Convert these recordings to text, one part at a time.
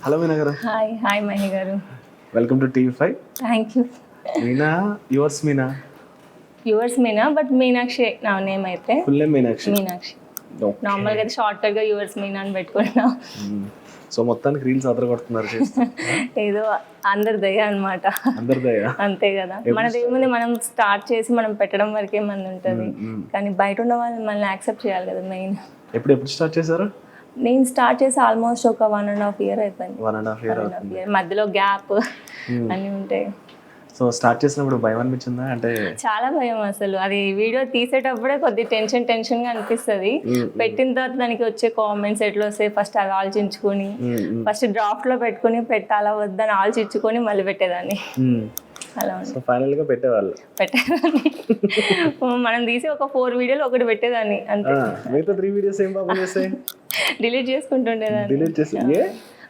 Hello Meena గారు. Hi Mahi గారు. Welcome to TV5. Thank you. Meena, yours Meena. Yours Meena, but Meenakshi నా name అయితే. Full name Meenakshi. నార్మల్గా అయితే షార్ట్ కట్గా యువర్స్ మీనా అని పెట్టుకున్నా. సో మొత్తానికి రీల్స్ అదరగొడుతున్నారు చేస్తే. ఏదో అందరి దయ అనమాట. అందరి దయ అంతే కదా. మనదేముంది, మనం స్టార్ట్ చేసి మనం పెట్టడం వరకే మంది ఉంటుంది, కానీ బయట ఉన్న వాళ్ళు మనల్ని యాక్సెప్ట్ చేయాలి కదా మెయిన్. ఎప్పుడు స్టార్ట్ చేశారు? నేను స్టార్ట్ చేసి ఆల్మోస్ట్ ఒక 1.5 year అయిపోయింది. 1.5 year. మధ్యలో గ్యాప్ అన్నీ ఉంటాయి. సో స్టార్ట్ చేసినప్పుడు భయం అనిపించిందా? అంటే చాలా భయం అసలు. అది వీడియో తీసేటప్పుడే కొద్ది టెన్షన్గా అనిపిస్తుంది. పెట్టిన తర్వాత దానికి వచ్చే కామెంట్స్ ఎట్లా వస్తాయి ఫస్ట్ అది ఆలోచించుకొని, ఫస్ట్ డ్రాఫ్ట్ లో పెట్టుకుని పెట్టాలా వద్దని ఆలోచించుకొని మళ్ళీ పెట్టేదాన్ని. అలా ఫైనల్ గా పెట్టేదాన్ని. మనం తీసి ఒక 4 వీడియోలు ఒకటి పెట్టేదాన్ని అంతే. మిగతా 3 వీడియోస్ ఏం పాపం చేస్తాయి? డిలీట్ చేసుకుంటుండేదాన్ని. డిలీట్ చేసి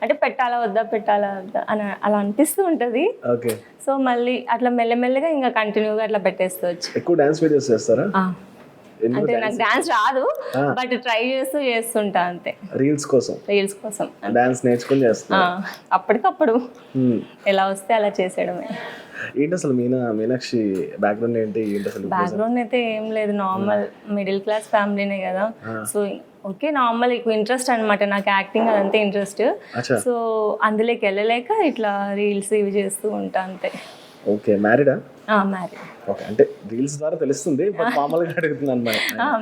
అంటే పెట్టాలా వద్దా అని అలా అనిపిస్తూ ఉంటది. ఓకే. సో మళ్ళీ అట్లా మెల్లమెల్లగా ఇంకా కంటిన్యూగా అట్లా పెట్టేస్తూ ఎక్కువ డాన్స్ వీడియోస్ చేస్తారా? అంటే నాకు డాన్స్ రాదు, బట్ ట్రై చేస్తుంటా అంతే. రీల్స్ కోసం డాన్స్ నేర్చుకుని చేస్తా. అప్పటికప్పుడు ఎలా వస్తే అలా చేసేయడమే. ఏంటి అసలు మీనాక్షి బ్యాక్గ్రౌండ్ ఏంటి అసలు? బ్యాక్గ్రౌండ్ అయితే ఏం లేదు, నార్మల్ మిడిల్ క్లాస్ ఫ్యామిలీనే కదా. సో ఓకే, నార్మల్ ఎక్కువ ఇంట్రెస్ట్ అనమాట నాకు, యాక్టింగ్ అదంతా ఇంట్రెస్ట్. సో అందులోకి వెళ్ళలేక ఇట్లా రీల్స్ ఇవి చేస్తూ ఉంటా అంతే. ఓకే. మ్యారీడా? మ్యారీడ్. ఓకే. అంటే రీల్స్ ద్వారా తెలుస్తుంది, బట్ మామూలుగా అడుగుతున్నాను.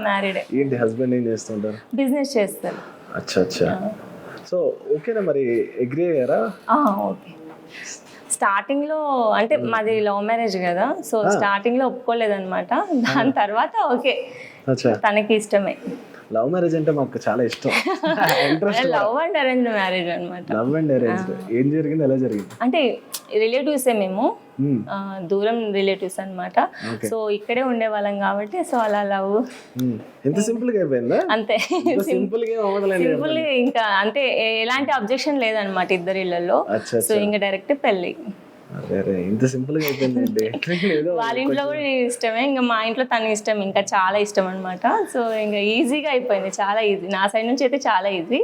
మ్యారీడ్. ఏంటి హస్బెండ్ ఏం చేస్తుంటారు? బిజినెస్ చేస్తారు. అచ్చా. సో ఓకేనా, మరి అగ్రీ అయ్యారా? ఓకే. స్టార్టింగ్ లో అంటే మాది లవ్ మ్యారేజ్ కదా, సో స్టార్టింగ్ లో ఒప్పుకోలేదన్నమాట. దాని తర్వాత ఓకే, తనకి ఇష్టమే. లవ్ మ్యారేజ్ అంటే మాకు చాలా ఇష్టం. లవ్ అండ్ అరేంజ్ మ్యారేజ్ అనమాట. Love and arrange. ఏం జరిగింది, ఎలా జరిగింది? అంటే రిలేటివ్సే మేము, దూరం రిలేటివ్స్ అనమాట. సో ఇక్కడే ఉండేవాళ్ళం కాబట్టి సో అలా లవ్. ఎంత సింపుల్ గా అయిపోయిందా? అంతే, సింపుల్ ఇంకా అంటే ఎలాంటి అబ్జెక్షన్ లేదనమాట ఇద్దరి ఇళ్లలో. సో ఇంకా డైరెక్ట్ పెళ్లి. ఇంత సింపుల్ గా అయిపోయింది. వాళ్ళ ఇంట్లో కూడా ఇష్టమే, ఇంకా మా ఇంట్లో తన ఇష్టం, ఇంకా చాలా ఇష్టం అనమాట. సో ఇంకా ఈజీగా అయిపోయింది, చాలా ఈజీ. నా సైడ్ నుంచి అయితే చాలా ఈజీ,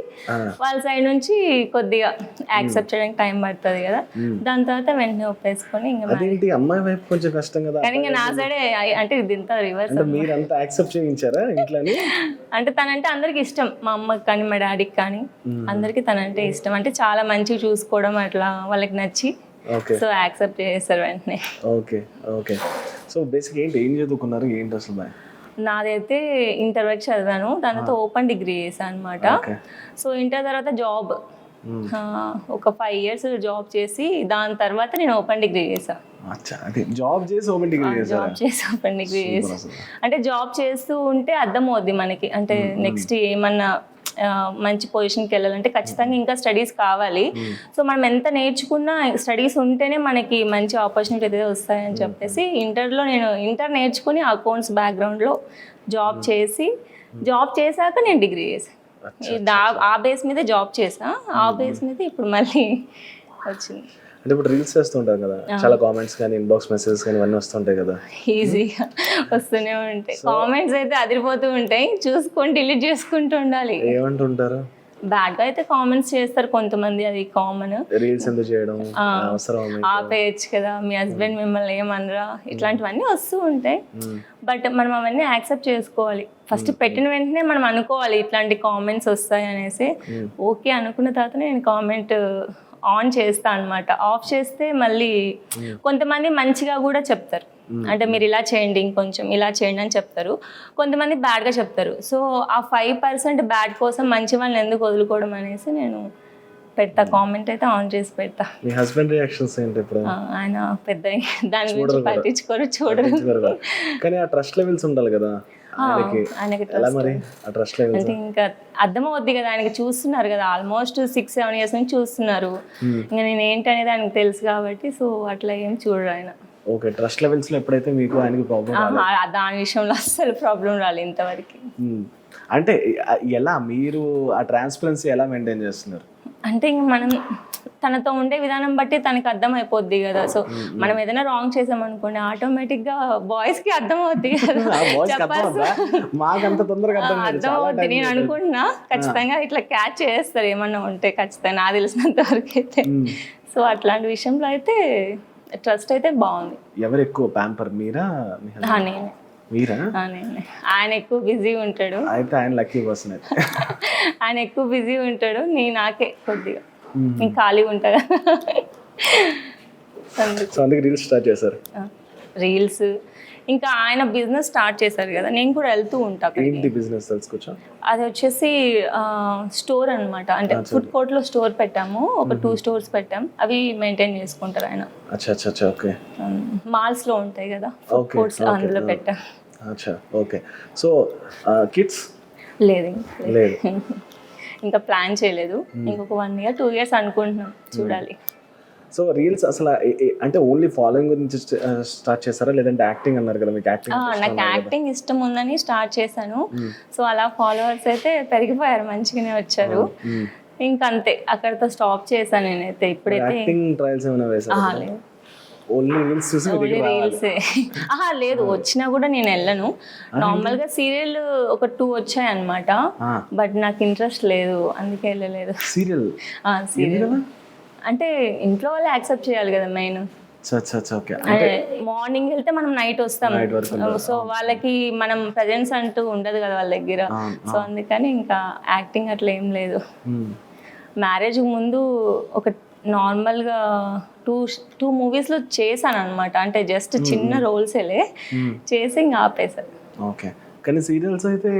వాళ్ళ సైడ్ నుంచి కొద్దిగా యాక్సెప్ట్ చేయడానికి టైం పడుతుంది కదా. దాని తర్వాత వెంటనే ఒప్పేసుకొని ఇంకా అమ్మాయి వైపు కొంచెం కష్టం కదా. కానీ ఇంకా నా సైడే అంటే ఇదంతా రివర్స్. మీరంతా యాక్సెప్ట్ చేయించారా ఇంట్లో? అంటే తనంటే అందరికి ఇష్టం, మా అమ్మకి కానీ మా డాడీకి కానీ అందరికి తనంటే ఇష్టం. అంటే చాలా మంచిగా చూసుకోవడం అట్లా వాళ్ళకి నచ్చి సో యాక్సెప్ట్ చేస్తారు వెంటనే. ఓకే. సో బేసిక్ ఏం చదువుకున్నారు, ఏంటి అసలు? నాదైతే ఇంటర్ వరకు చదివాను, దాని తర్వాత ఓపెన్ డిగ్రీ చేశాను అనమాట. సో ఇంటర్ తర్వాత జాబ్ ఒక 5 years జాబ్ చేసి దాని తర్వాత నేను ఓపెన్ డిగ్రీ చేశాను. జాబ్ చేసి ఓపెన్ డిగ్రీ చేసి అంటే జాబ్ చేస్తూ ఉంటే అర్థమవుద్ది మనకి, అంటే నెక్స్ట్ ఏమన్నా మంచి పొజిషన్కి వెళ్ళాలంటే ఖచ్చితంగా ఇంకా స్టడీస్ కావాలి. సో మనం ఎంత నేర్చుకున్నా స్టడీస్ ఉంటేనే మనకి మంచి ఆపర్చునిటీ అయితే వస్తాయని చెప్పేసి ఇంటర్లో నేను ఇంటర్ నేర్చుకుని అకౌంట్స్ బ్యాక్గ్రౌండ్లో జాబ్ చేశాక నేను డిగ్రీ చేశాను. ఆ బేస్ మీద జాబ్ చేసా, ఆ బేస్ మీద ఇప్పుడు మళ్ళీ వచ్చింది. అంటే ఇప్పుడు రీల్స్ చేస్తుంటారు కదా, చాలా కామెంట్స్ కానీ ఇన్బాక్స్ మెసేజెస్ కానీ ఇవన్నీ వస్తుంటాయి కదా. ఈజీగా వస్తూనే ఉంటాయి కామెంట్స్, అయితే అదిరిపోతూ ఉంటాయి, చూసుకొని డిలీట్ చేసుకుంటూ ఉండాలి. ఏమంటుంటారు? బ్యాడ్ గా అయితే కామెంట్స్ చేస్తారు కొంతమంది, అది కామన్. రీల్స్ ఎందుకు చేయడం, అవసరం, ఆపేయచ్చు కదా, మీ హస్బెండ్ మిమ్మల్ని ఏమనరా, ఇట్లాంటివన్నీ వస్తూ ఉంటాయి. బట్ మనం అవన్నీ యాక్సెప్ట్ చేసుకోవాలి. ఫస్ట్ పెట్టిన వెంటనే మనం అనుకోవాలి ఇట్లాంటి కామెంట్స్ వస్తాయి అనేసి. ఓకే అనుకున్న తర్వాత నేను కామెంట్ ఆన్ చేస్తా అనమాట. ఆఫ్ చేస్తే మళ్ళీ కొంతమంది మంచిగా కూడా చెప్తారు, అంటే మీరు ఇలా చేయండి, ఇంకొంచెం ఇలా చేయండి అని చెప్తారు. కొంతమంది బ్యాడ్గా చెప్తారు. సో ఆ 5% బ్యాడ్ కోసం మంచి వాళ్ళని ఎందుకు వదులుకోవడం అనేసి నేను పెడతా, కామెంట్ అయితే ఆన్ చేసి పెడతా. మీ హస్బెండ్ రియాక్షన్స్ ఏంటి ఇప్పుడు? ఆయన పెద్ద దాని గురించి పట్టించుకోరు, చూడరు. కానీ ఆ ట్రస్ట్ లెవెల్స్ ఉండాలి కదా ఆయనకి. అంటే ఇంకా అర్థమవుద్ది కదా, ఆయనకి చూస్తున్నారు కదా, ఆల్మోస్ట్ 6-7 years నుంచి చూస్తున్నారు. ఇంకా నేను ఏంటనేది ఆయనకు తెలుసు కాబట్టి సో అట్లా ఏం చూడరు ఆయన. ఓకే. ట్రస్ట్ లెవెల్స్ లో ఎప్పుడైతే మీకు ఆయనకి ప్రాబ్లం, దాని విషయంలో అస్సలు ప్రాబ్లం రాలేదు ఇంతవరకు. అంటే ఎలా మీరు ఆ ట్రాన్స్పరెన్సీ ఎలా మెయింటైన్ చేస్తున్నారు? అంటే ఇంక మనం తనతో ఉండే విధానం బట్టి తనకి అర్థం అయిపోద్ది కదా. సో మనం ఏదైనా రాంగ్ చేసామనుకోండి ఆటోమేటిక్గా బాయ్స్కి అర్థం అవుద్ది కదా. మాకంత తొందరగా అర్థం అవుద్ది నేను అనుకుంటున్నా. ఖచ్చితంగా ఇట్లా క్యాచ్ చేస్తారు ఏమన్నా ఉంటే ఖచ్చితంగా, నాకు తెలిసినంత వరకు అయితే. సో అట్లాంటి విషయంలో అయితే ట్రస్ట్ అయితే బాగుంది. ఎవరు ఎక్కువ ప్యాంపర్, మీరా? నేనే. మీరా? నేనే. ఆయన ఎక్కువ బిజీ ఉంటాడు. అయితే ఆయన లక్కీ పర్సన్ అయితే. ఆయన ఎక్కువ బిజీ ఉంటాడు, నాకే కొద్దిగా నేను ఖాళీగా ఉంటా కదా. సో అందుకే రీల్స్ స్టార్ట్ చేశారు. రీల్స్ ఇంకా ఆయన బిజినెస్ స్టార్ట్ చేశారు కదా, నేను కూడా వెళ్తూ ఉంటా. ఏంటి బిజినెస్ తెలుసుకోవచ్చా? అది వచ్చేసి స్టోర్ అన్నమాట. అంటే ఫుడ్ కోర్ట్ లో స్టోర్ పెట్టాము, ఒక 2 స్టోర్స్ పెట్టాం. అవి మెయింటైన్ చేసుకుంటారు ఆయన. ఓకే. మాల్స్ లో ఉంటాయి కదా ఫుడ్ కోర్ట్స్, అందులో పెట్టాం. ఓకే. సో కిడ్స్ లేదు లేదు ఇంకా ప్లాన్ చేయలేదు. ఇంకొక 1 year 2 years అనుకుంటున్నాం, చూడాలి. సో రీల్స్ అసలు అంటే ఓన్లీ ఫాలోయింగ్ గురించి స్టార్ట్ చేస్తారా, లేదంటే యాక్టింగ్ అన్నారు కదా, మీకు యాక్టింగ్? నాకు యాక్టింగ్ ఇష్టం ఉందని స్టార్ట్ చేశాను. సో అలా ఫాలోవర్స్ అయితే పెరిగిపోయారు, మంచిగానే వచ్చారు. ఇంకంతే, అక్కడితో స్టాప్ చేశాను నేనైతే. ఇప్పుడైతే యాక్టింగ్ ట్రయల్స్ ఏమైనా వేసారా? లేదు, ఓన్లీ రీల్స్ చూసి రీల్సే. లేదు, వచ్చినా కూడా నేను వెళ్ళను. నార్మల్ గా సీరియల్ ఒక 2 వచ్చాయి అన్నమాట, బట్ నాకు ఇంట్రెస్ట్ లేదు, అందుకే వెళ్ళలేదు. సీరియల్ అంటే ఇంట్లో వాళ్ళు యాక్సెప్ట్ చేయాలి కదా మెయిన్. మార్నింగ్ వెళ్తే మనం నైట్ వస్తాం, సో వాళ్ళకి మనం ప్రజెన్స్ అంటూ ఉండదు కదా వాళ్ళ దగ్గర. సో అందుకని ఇంకా యాక్టింగ్ అట్లా ఏం లేదు. మ్యారేజ్ ముందు ఒక నార్మల్గా 2 మూవీస్లో చేశాను అనమాట. అంటే జస్ట్ చిన్న రోల్సేలే చేసి ఇంకా ఆపేశాను. ఓకే. కానీ సీరియల్స్ అయితే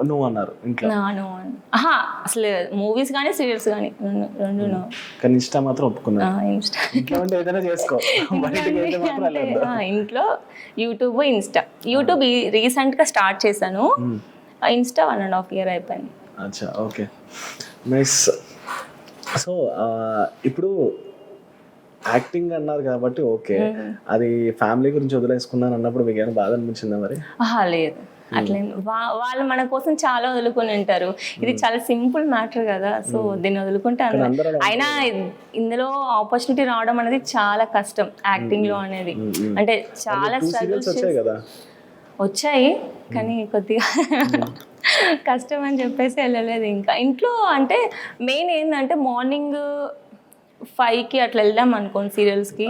నువ్వు అన్నారు ఇంట్లో? అసలు మూవీస్ కానీ సీరియల్స్ కానీ రెండు నో. కానీ ఇన్స్టా మాత్రం ఒప్పుకున్నా. ఇన్స్టా ఏదైనా చేసుకో, ఇంట్లో యూట్యూబ్, ఇన్స్టా. యూట్యూబ్ రీసెంట్గా స్టార్ట్ చేశాను, ఇన్స్టా 1.5 year అయిపోయింది. అచ్చా, ఓకే, నైస్. సో ఇప్పుడు యాక్టింగ్ అన్నారు కాబట్టి ఓకే, అది ఫ్యామిలీ గురించి వదిలేసుకున్నాను అన్నప్పుడు మీకు ఏమైనా బాధ అనిపించిందా మరి? లేదు, అట్లేం. వాళ్ళు మన కోసం చాలా వదులుకొని ఉంటారు. ఇది చాలా సింపుల్ మ్యాటర్ కదా, సో దీన్ని వదులుకుంటే అయినా ఇందులో ఆపర్చునిటీ రావడం అనేది చాలా కష్టం యాక్టింగ్ లో అనేది. అంటే చాలా స్ట్రగుల్స్ వచ్చాయి, కానీ కొద్దిగా కష్టం అని చెప్పేసి వెళ్ళలేదు. ఇంకా ఇంట్లో అంటే మెయిన్ ఏంటంటే మార్నింగ్ 5కి అట్లా వెళ్దాం అనుకోండి సీరియల్స్కి,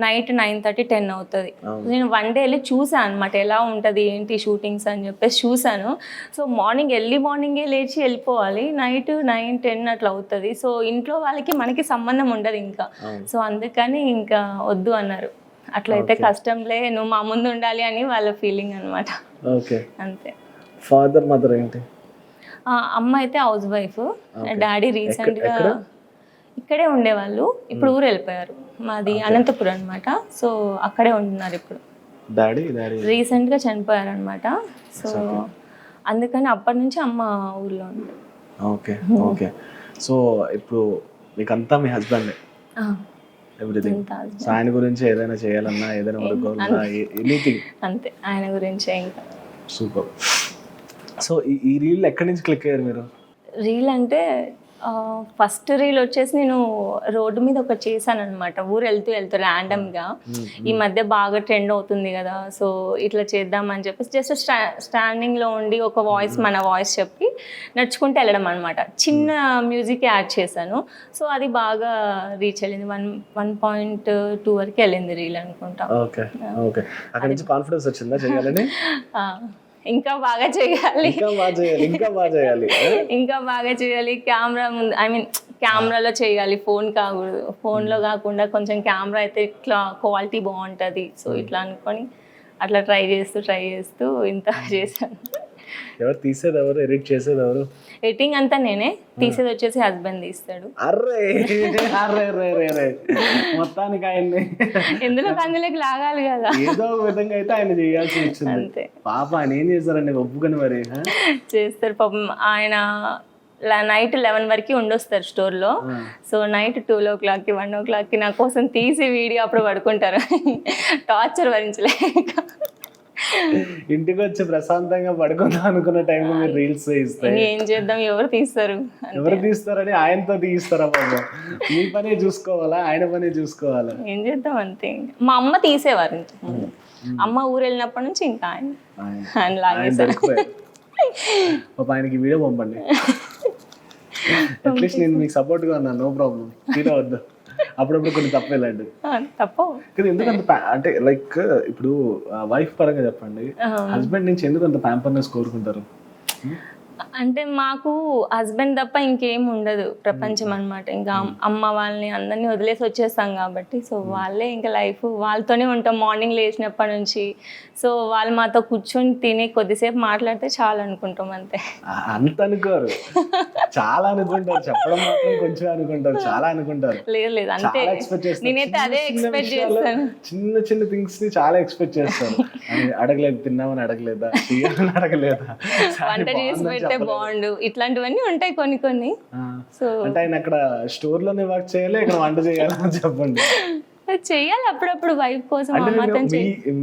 నైట్ 9:30 10 అవుతుంది. నేను 1 day వెళ్ళి చూసాను అనమాట, ఎలా ఉంటుంది ఏంటి షూటింగ్స్ అని చెప్పేసి చూసాను. సో మార్నింగే లేచి వెళ్ళిపోవాలి, నైట్ 9 10 అట్లా అవుతుంది. సో ఇంట్లో వాళ్ళకి మనకి సంబంధం ఉండదు ఇంకా. సో అందుకని ఇంకా వద్దు అన్నారు. అట్లయితే కష్టంలే, నువ్వు మా ముందు ఉండాలి అని వాళ్ళ ఫీలింగ్ అనమాట. అంతే. ఫాదర్ మదర్ ఏంటి? అమ్మ అయితే హౌస్ వైఫ్, డాడీ రీసెంట్గా ఇక్కడే ఉండేవాళ్ళు, ఇప్పుడు ఊరు వెళ్ళిపోయారు. మాది అనంతపురం అనమాట, సో అక్కడే ఉంటున్నారు ఇప్పుడు. డాడీ రీసెంట్గా చనిపోయారు అనమాట, సో అందుకని అప్పటి నుంచి అమ్మ ఊర్లో ఉంది. Okay okay. సో ఇప్పుడు మీకంతా మీ హస్బెండ్ ఎవ్రీథింగ్, ఆయన గురించి ఏదైనా చేయాలన్నా, ఏదైనా వదులుకోవాలన్నా, ఎనీథింగ్ అంతే, ఆయన గురించే. ఇంకా సూపర్. సో ఈ రీల్ ఎక్కడి నుంచి క్లిక్ అయ్యారు మీరు? రీల్ అంటే ఫస్ట్ రీల్ వచ్చేసి నేను రోడ్డు మీద ఒకటి చేశాను అనమాట, ఊరు వెళ్తూ ర్యాండమ్గా. ఈ మధ్య బాగా ట్రెండ్ అవుతుంది కదా, సో ఇట్లా చేద్దామని చెప్పేసి జస్ట్ స్టాండింగ్లో ఉండి ఒక వాయిస్, మన వాయిస్ చెప్పి నడుచుకుంటూ వెళ్ళడం అనమాట. చిన్న మ్యూజిక్ యాడ్ చేశాను, సో అది బాగా రీచ్ వెళ్ళింది. 1.2 వరకు వెళ్ళింది రీల్ అనుకుంటా. Okay okay. అక్కడ నుంచి కాన్ఫిడెన్స్ వచ్చిందా చేయాలని? ఇంకా బాగా చేయాలి, ఇంకా బాగా చేయాలి. కెమెరా ముందు, ఐ మీన్ కెమెరాలో చేయాలి, ఫోన్ కాకూడదు. ఫోన్లో కాకుండా కొంచెం కెమెరా అయితే ఇట్లా క్వాలిటీ బాగుంటుంది. సో ఇట్లా అనుకొని అట్లా ట్రై చేస్తూ ఇంత చేశాను. ఎవరు తీసేది, ఎవరు ఎడిట్ చేసేది, ఎవరు? ఎడిటింగ్ అంతా నేనే, తీసేది వచ్చేసి హస్బెండ్ తీస్తాడు. మొత్తానికి ఆయన్ని అందులోకి లాగాలి కదా, ఏదో ఒక విధంగా అయితే ఆయన చేయాల్సి వచ్చింది. అంతే. పాప ఆయన ఏం చేస్తారండి, ఒప్పుకొని మరి చేస్తారు పాపం. ఆయన నైట్ 11 వరకు ఉండొస్తారు స్టోర్లో. సో నైట్ 2 o'clock 1 o'clock నా కోసం తీసి వీడియో అప్పుడు పడుకుంటారు, టార్చర్ భరించలేక. ఇంటికి వచ్చి ప్రశాంతంగా పడుకుందాం అనుకున్న టైంలో మీరు రీల్స్ ఇస్తే ఏం చేద్దాం, ఎవరు తీస్తారు? ఎవరు తీస్తారని ఆయనతో తీస్తారా బాబు? మీ పనే చూసుకోవాలా, ఆయన పనే చూసుకోవాలా? ఏం చేద్దాం అంతే. మా అమ్మ తీసేవారు ఇంతకు ముందు. అమ్మ ఊరు వెళ్ళినప్పటి నుంచి ఇంకా ఆయన లాగేసారు. దొరికిపోయారు. పాప ఆయనకి వీడియో పంపండి, అట్లీస్ట్ నేను మీకు సపోర్ట్గా ఉన్నాను, నో ప్రాబ్లం, ఫీల్ అవద్దు. అప్పుడప్పుడు కొన్ని తప్పు ఇలాంటి తప్ప కానీ ఎందుకంత అంటే లైక్ ఇప్పుడు వైఫ్ పరంగా చెప్పండి, హస్బెండ్ నుంచి ఎందుకు అంత ప్యాంపర్నెస్ కోరుకుంటారు? అంటే మాకు హస్బెండ్ తప్ప ఇంకేం ఉండదు ప్రపంచం అన్నమాట. ఇంకా అమ్మ వాళ్ళని అందరినీ వదిలేసి వచ్చేస్తాం కాబట్టి, సో వాళ్ళే ఇంకా లైఫ్, వాళ్ళతోనే ఉంటాం మార్నింగ్ లేచినప్పటి నుంచి. సో వాళ్ళు మాతో కూర్చొని తిని కొద్దిసేపు మాట్లాడితే చాలు అనుకుంటాం అంతే. అంత అనుకోరు, చాలా అనుకుంటారు, చెప్పడం మాత్రం కొంచెం అనుకుంటారు, చాలా అనుకుంటారు. లేదు లేదు అంతే, ఎక్స్పెక్ట్ చేస్తారు. నేనైతే అదే ఎక్స్పెక్ట్ చేస్తాను. చిన్న చిన్న థింగ్స్ ని చాలా ఎక్స్పెక్ట్ చేస్తారు. అడగలేదు, తిన్నామని అడగలేదా, తీయాలని అడగలేదా, వంట చేసి పెడితే బాగుండు, ఇట్లాంటివన్నీ ఉంటాయి కొన్ని కొన్ని. సో అంటే ఆయన అక్కడ స్టోర్ లోనే వర్క్ చేయాలి, ఇక్కడ వంట చేయాలని చెప్పండి. చెయ్యాలి అప్పుడప్పుడు వైఫ్ కోసం. అంటే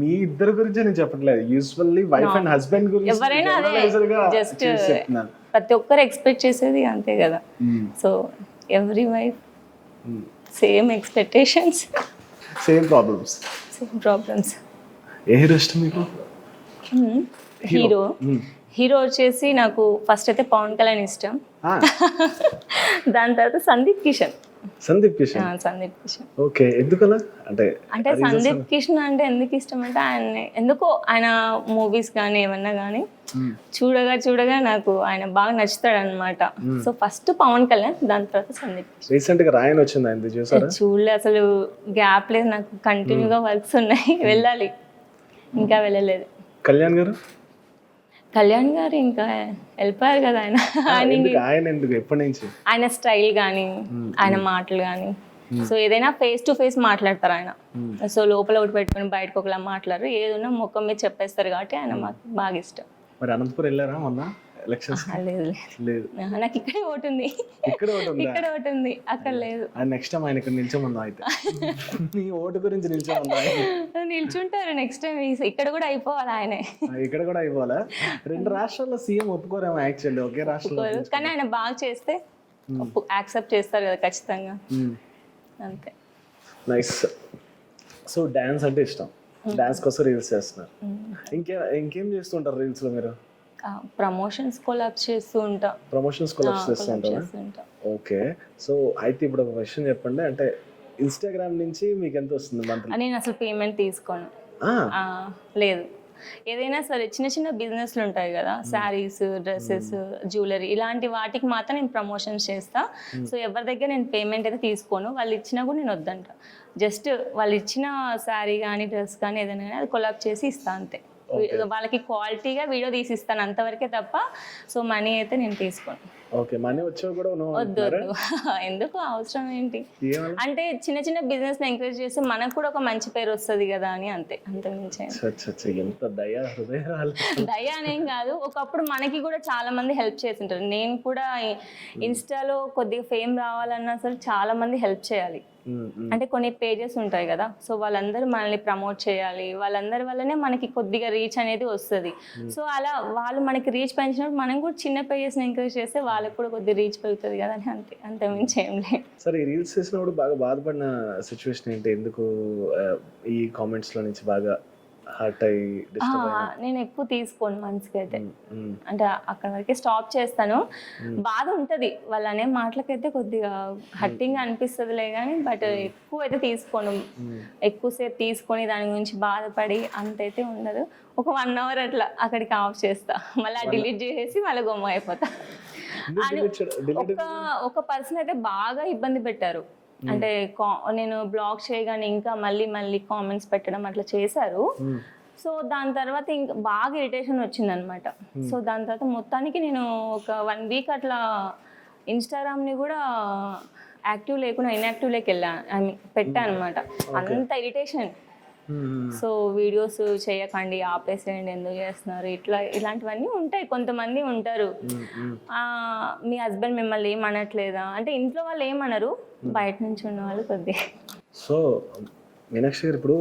మీ ఇద్దరు గురించి నేను చెప్పట్లేదు, యూజువల్లీ వైఫ్ అండ్ హస్బెండ్ గురించి ఎవరైనా అదే జస్ట్ చెప్తున్నాను. ప్రతి ఒక్కరు ఎక్స్పెక్ట్ చేసేది అంతే కదా. So every wife same expectations, same problems. ఏ హీరో ఇష్టం మీకు? హీరో వచ్చేసి నాకు ఫస్ట్ అయితే పవన్ కళ్యాణ్ ఇష్టం, దాని తర్వాత సందీప్ కిషన్. ఓకే, ఎందుకలా? అంటే సందీప్ కిషన్ అంటే ఎందుకు ఇష్టం అంటే ఆయన మూవీస్ కానీ ఏమన్నా కానీ చూడగా నాకు ఆయన బాగా నచ్చుతాడు అనమాట. సో ఫస్ట్ పవన్ కళ్యాణ్, దాని తర్వాత సందీప్ కిషన్. రీసెంట్ గా రాయన్ వచ్చింది, ఆయన చూసారా? చూడలే, అసలు గ్యాప్ లేదు నాకు, కంటిన్యూగా వర్క్స్ ఉన్నాయి, వెళ్ళాలి, ఇంకా వెళ్ళలేదు. కళ్యాణ్ గారు ఇంకా వెళ్ళిపోయారు కదా ఆయన. ఆయన ఎందుకు, ఎప్పటి నుంచి? ఆయన స్టైల్ కానీ ఆయన మాటలు కానీ, సో ఏదైనా ఫేస్ టు ఫేస్ మాట్లాడతారు ఆయన. సో లోపల ఒకటి పెట్టుకుని బయటకు ఒకలా మాట్లాడరు, ఏదైనా ముఖం మీద చెప్పేస్తారు కాబట్టి ఆయన మాకు బాగా ఇష్టం. మరి అనంతపురం వెళ్ళారా మొన్న ఎలక్షన్స్? లేదు, నాకు ఇక్కడే ఓటు ఉంది, ఇక్కడ ఓటు ఉంది, అక్కడ లేదు. నెక్స్ట్ టైం ఆయన ఇక్కడ నిల్చోమన్నా, అయితే నీ ఓటు గురించి నిల్చుంటారు నెక్స్ట్ టైం. ఇక్కడ కూడా అయిపోవాలి ఆయనే, ఇక్కడ కూడా అయిపోవాలా? రెండు రాష్ట్రాల్లో సీఎం ఒప్పుకోరేమో యాక్చువల్లీ, ఒకే రాష్ట్రంలో, కానీ ఆయన బాగా చేస్తే యాక్సెప్ట్ చేస్తారు కదా ఖచ్చితంగా, అంతే. నైస్. సో డాన్స్ అంటే ఇష్టం, డాన్స్ కోసం రీల్స్ చేస్తున్నారు. ఇంకేం చేస్తుంటారు రీల్స్ లో మీరు? ప్రమోషన్స్ కొలాబ్స్ చేస్తూ ఉంటా. ఉంటారా? ఓకే. సో అయితే ఇప్పుడు ఒక క్వశ్చన్ చెప్పండి, అంటే ఇన్స్టాగ్రామ్ నుంచి మీకు ఎంత వస్తుంది మంత్లీ? నేను అసలు పేమెంట్ తీసుకోను, లేదు. ఏదైనా సరే చిన్న చిన్న బిజినెస్లు ఉంటాయి కదా, శారీస్, డ్రెస్సెస్, జ్యువెలరీ, ఇలాంటి వాటికి మాత్రం నేను ప్రమోషన్స్ చేస్తా. సో ఎవరి దగ్గర నేను పేమెంట్ అయితే తీసుకోను, వాళ్ళు ఇచ్చినా కూడా నేను వద్దంట. జస్ట్ వాళ్ళు ఇచ్చిన శారీ కానీ డ్రెస్ కానీ ఏదైనా కానీ అది కొలాబ్ చేసి ఇస్తా అంతే. వాళ్ళకి క్వాలిటీగా వీడియో తీసి ఇస్తాను అంతవరకే తప్ప, సో మనీ అయితే నేను తీసుకోను. ఓకే, మనీ వచ్చా కూడా వద్దు, ఎందుకు, అవసరం ఏంటి? అంటే చిన్న చిన్న బిజినెస్ ఎంకరేజ్ చేస్తే మనకు కూడా ఒక మంచి పేరు వస్తుంది కదా అని, అంతే, అంతకుమించి. దయ అనేం కాదు, ఒకప్పుడు మనకి కూడా చాలా మంది హెల్ప్ చేసి ఉంటారు. నేను కూడా ఇన్స్టాలో కొద్దిగా ఫేమ్ రావాలన్నా సరే చాలా మంది హెల్ప్ చేయాలి. అంటే కొన్ని పేజెస్ ఉంటాయి కదా, సో వాళ్ళందరూ మనల్ని ప్రమోట్ చేయాలి, వాళ్ళందరి వల్లనే మనకి కొద్దిగా రీచ్ అనేది వస్తుంది. సో అలా వాళ్ళు మనకి రీచ్ పెంచినప్పుడు మనం కూడా చిన్న పేజెస్ని ఎంకరేజ్ చేస్తే వాళ్ళకి కూడా కొద్దిగా రీచ్ పెరుగుతుంది కదా అని, అంతే, అంతకుమించి ఏం లేదు. సరే, ఈ రీల్స్ చేసినప్పుడు బాగా బాధపడిన సిచ్యువేషన్ ఏంటి? ఎందుకు ఈ కామెంట్స్ లో నుంచి బాగా హర్ట్ అయ్యి డిస్టర్బ్ అయ్యారు? నేను ఎక్కువ తీసుకోను మనసుకి అయితే, అంటే అక్కడ వరకే స్టాప్ చేస్తాను. బాధ ఉంటుంది వాళ్ళు అనే మాటలకైతే, కొద్దిగా హర్టింగ్ అనిపిస్తుందిలే కానీ, బట్ ఎక్కువ అయితే తీసుకోను. ఎక్కువసేపు తీసుకొని దాని గురించి బాధపడి అంతైతే ఉండదు. ఒక 1 hour అట్లా అక్కడికి ఆఫ్ చేస్తా, మళ్ళీ డిలీట్ చేసేసి మళ్ళీ గొమ్మ అయిపోతా. ఒక పర్సన్ అయితే బాగా ఇబ్బంది పెట్టారు, అంటే నేను బ్లాక్ చేయగానే ఇంకా మళ్ళీ కామెంట్స్ పెట్టడం అట్లా చేశారు. సో దాని తర్వాత ఇంకా బాగా ఇరిటేషన్ వచ్చింది అనమాట. సో దాని తర్వాత మొత్తానికి నేను ఒక 1 week అట్లా ఇన్స్టాగ్రామ్ని కూడా యాక్టివ్ లేకుండా ఇన్యాక్టివ్లోకి పెట్టాను అనమాట, అంత ఇరిటేషన్. సో వీడియోస్ చేయకండి, ఆపేసేయండి, ఎందుకు చేస్తున్నారు, ఇలాంటివన్నీ ఉంటాయి. కొంతమంది ఉంటారు, మీ హస్బెండ్ మిమ్మల్ని ఏమనట్లేదా అంటే, ఇంట్లో వాళ్ళు ఏమనరు, బయట నుంచి ఉన్న వాళ్ళు కొద్దిగా. సో మీనాక్షి గారు, ఇప్పుడు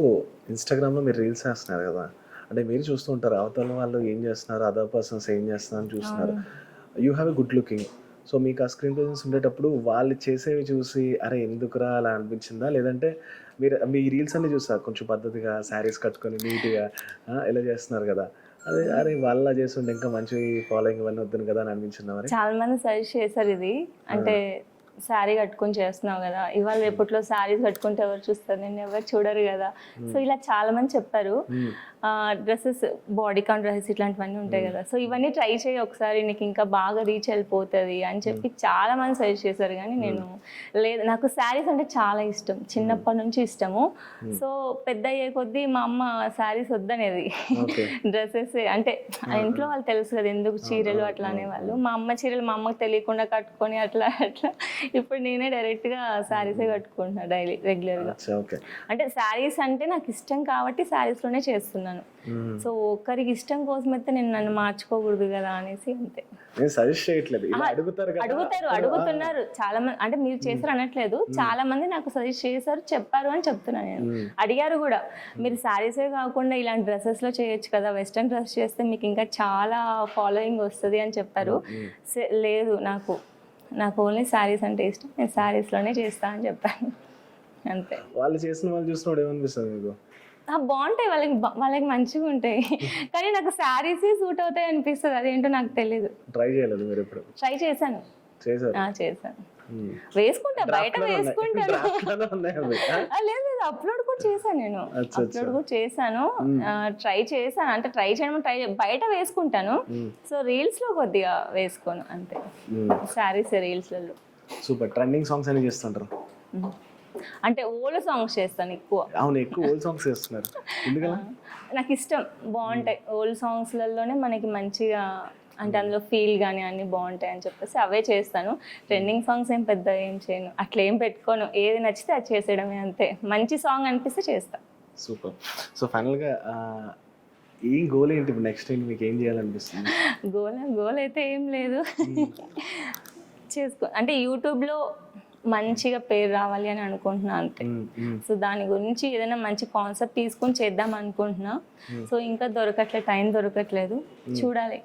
ఇన్స్టాగ్రామ్లో మీరు రీల్స్ చేస్తున్నారు కదా, అంటే మీరు చూస్తూ ఉంటారు అవతల వాళ్ళు ఏం చేస్తున్నారు, అదర్ పర్సన్స్ ఏం చేస్తున్నారు అని చూస్తున్నారు. You have a good looking. So మీకు ఆ స్క్రీన్ ప్రెజెన్స్ ఉండేటప్పుడు వాళ్ళు చేసేవి చూసి అరే ఎందుకురా అలా అనిపించిందా, లేదంటే మీరు మీ రీల్స్ అన్ని చూస్తారు కొంచెం పద్ధతిగా శారీస్ కట్టుకొని నీట్గా ఇలా చేస్తున్నారు కదా, అదే అరే వాళ్ళ చేస్తుంటే ఇంకా మంచి ఫాలోయింగ్ ఇవన్నీ వద్దును కదా అని అనిపించిందా మరి? చాలా మంది సజెస్ట్ చేశారు ఇది, అంటే శారీ కట్టుకొని చేస్తున్నావు కదా, ఇవాళ రేపట్లో శారీస్ కట్టుకుంటే ఎవరు చూస్తారు, నేను ఎవరు చూడరు కదా. సో ఇలా చాలా మంది చెప్పారు. డ్రెస్సెస్, బాడీ కాన్ డ్రెస్సెస్ ఇట్లాంటివన్నీ ఉంటాయి కదా, సో ఇవన్నీ ట్రై చేయి ఒకసారి, నీకు ఇంకా బాగా రీచ్ వెళ్ళిపోతుంది అని చెప్పి చాలా మంది సజెస్ట్ చేశారు. కానీ నేను లేదు, నాకు శారీస్ అంటే చాలా ఇష్టం, చిన్నప్పటి నుంచి ఇష్టము. సో పెద్ద అయ్యే కొద్దీ మా అమ్మ శారీస్ వద్దనేది, డ్రెస్సెస్ అంటే ఇంట్లో వాళ్ళు తెలుసు కదా ఎందుకు చీరలు అట్లా అనేవాళ్ళు. మా అమ్మ చీరలు మా అమ్మకి తెలియకుండా కట్టుకొని అట్లా అట్లా ఇప్పుడు నేనే డైరెక్ట్గా శారీసే కట్టుకుంటున్నా డైలీ రెగ్యులర్గా. అంటే శారీస్ అంటే నాకు ఇష్టం కాబట్టి శారీస్లోనే చేస్తున్నాను. సో ఒకరికి ఇష్టం కోసం అయితే నేను నన్ను మార్చుకోకూడదు కదా అనేసి అంతే. సజెస్ట్ చేయట్లేదు, అడుగుతున్నారు చాలా మంది, అంటే మీరు చేశారు అనట్లేదు, చాలా మంది నాకు సజెస్ట్ చేశారు, చెప్పారు అని చెప్తున్నాను నేను. అడిగారు కూడా, మీరు శారీసే కాకుండా ఇలాంటి డ్రెస్సెస్ లో చేయొచ్చు కదా, వెస్ట్రన్ డ్రెస్ చేస్తే మీకు ఇంకా చాలా ఫాలోయింగ్ వస్తుంది అని చెప్పారు. లేదు, నాకు ఓన్లీ శారీస్ అంటే ఇష్టం, నేను శారీస్లోనే చేస్తా అని చెప్పాను అంతే. వాళ్ళు చేసిన వాళ్ళు చూసినప్పుడు ఏమనిపిస్తుంది మీకు? బాగుంటాయి, వాళ్ళకి మంచిగా ఉంటాయి, కానీ నాకు శారీస్ సూట్ అవుతాయి అనిపిస్తుంది, అదేంటో నాకు తెలియదు. ట్రై చేయలేదు మీరు ఎప్పుడు? ట్రై చేశాను. వేసుకుంటా, బయట వేసుకుంటాను. లేదు, అప్లోడ్ కూడా చేశాను నేను, అప్లోడ్ కూడా చేశాను, ట్రై చేశాను. అంటే ట్రై చేయడం బయట వేసుకుంటాను, సో రీల్స్ లో కొద్దిగా వేసుకోను అంతే. శారీస్ రీల్స్లలో సూపర్. ట్రెండింగ్ సాంగ్స్ అని చేస్తుంటారు అంటే ఓల్డ్ సాంగ్స్ చేస్తాను ఎక్కువ. అవును, ఎక్కువ ఓల్డ్ సాంగ్స్ చేస్తున్నారు ఎందుకలా? నాకు ఇష్టం, బాగుంటాయి ఓల్డ్ సాంగ్స్లలోనే మనకి మంచిగా, అంటే అందులో ఫీల్ కానీ అన్నీ బాగుంటాయి అని చెప్పేసి అవే చేస్తాను. ట్రెండింగ్ సాంగ్స్ ఏం పెద్ద ఏం చేయను, అట్లా ఏం పెట్టుకోను, ఏది నచ్చితే అది చేసేయడమే అంతే. మంచి సాంగ్ అనిపిస్తే చేస్తా. సూపర్. సో ఫైనల్గా ఏం గోల్ ఏంటి ఇప్పుడు నెక్స్ట్ టైం మీకు ఏం చేయాలనిపిస్తుంది? గోల్ అయితే ఏం లేదు, అంటే యూట్యూబ్లో మంచిగా పేరు రావాలి అని అనుకుంటున్నా అంతే. సో దాని గురించి ఏదైనా మంచి కాన్సెప్ట్ తీసుకొని చేద్దాం అనుకుంటున్నా. సో ఇంకా టైం దొరకట్లేదు, చూడాలి.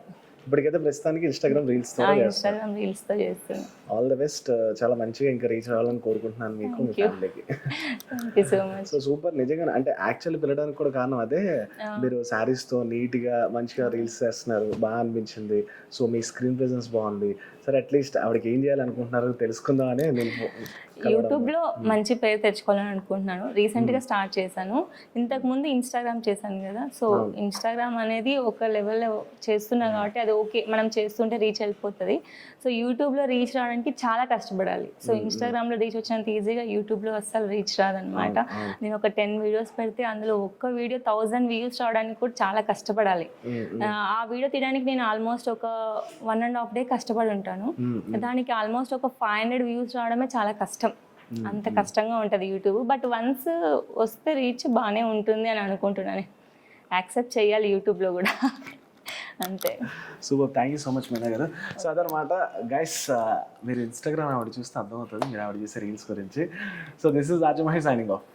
ఇప్పటికైతే ప్రస్తుతానికి ఇన్స్టాగ్రామ్ రీల్స్ తో చేస్తున్నాను. All the best. చాలా మంచిగా ఇంకా రీచ్ అవ్వాలని కోరుకుంటున్నాను మీకు, మీ ఫ్యామిలీకి. So super. నిజంగా అంటే యాక్చువల్లీ పిలవడానికి కూడా కారణం అదే, మీరు శారీస్ తో నీట్ గా మంచిగా రీల్స్ చేస్తున్నారు, బాగా అనిపించింది. సో మీ స్క్రీన్ ప్రెజెన్స్ బాగుంది. సరే అట్లీస్ట్ ఆవిడకి ఏం చేయాలనుకుంటున్నారు తెలుసుకుందామని నేను యూట్యూబ్లో మంచి పేరు తెచ్చుకోవాలని అనుకుంటున్నాను. రీసెంట్గా స్టార్ట్ చేశాను, ఇంతకుముందు ఇన్స్టాగ్రామ్ చేశాను కదా. సో ఇన్స్టాగ్రామ్ అనేది ఒక లెవెల్లో చేస్తున్నా కాబట్టి అది ఓకే, మనం చేస్తుంటే రీచ్ వెళ్ళిపోతుంది. సో యూట్యూబ్లో రీచ్ రావడానికి చాలా కష్టపడాలి. సో ఇన్స్టాగ్రామ్లో రీచ్ వచ్చినంత ఈజీగా యూట్యూబ్లో అస్సలు రీచ్ రాదనమాట. నేను ఒక 10 వీడియోస్ పెడితే అందులో ఒక్క వీడియో 1000 వ్యూస్ రావడానికి కూడా చాలా కష్టపడాలి. ఆ వీడియో తీయడానికి నేను ఆల్మోస్ట్ ఒక 1.5 day కష్టపడి ఉంటాను. దానికి ఆల్మోస్ట్ ఒక 500 వ్యూస్ రావడమే చాలా కష్టం. అంత కష్టంగా ఉంటుంది యూట్యూబ్. బట్ వన్స్ వస్తే రీచ్ బాగానే ఉంటుంది అని అనుకుంటున్నాను. యాక్సెప్ట్ చేయాలి యూట్యూబ్లో కూడా అంతే. Super. Thank you so much Meena గారు. సో అదనమాట గైస్, మీరు ఇన్స్టాగ్రామ్ ఆవిడ చూస్తే అర్థమవుతుంది మీరు ఆవిడ చేసే రీల్స్ గురించి. So this is Rajamahesh signing of.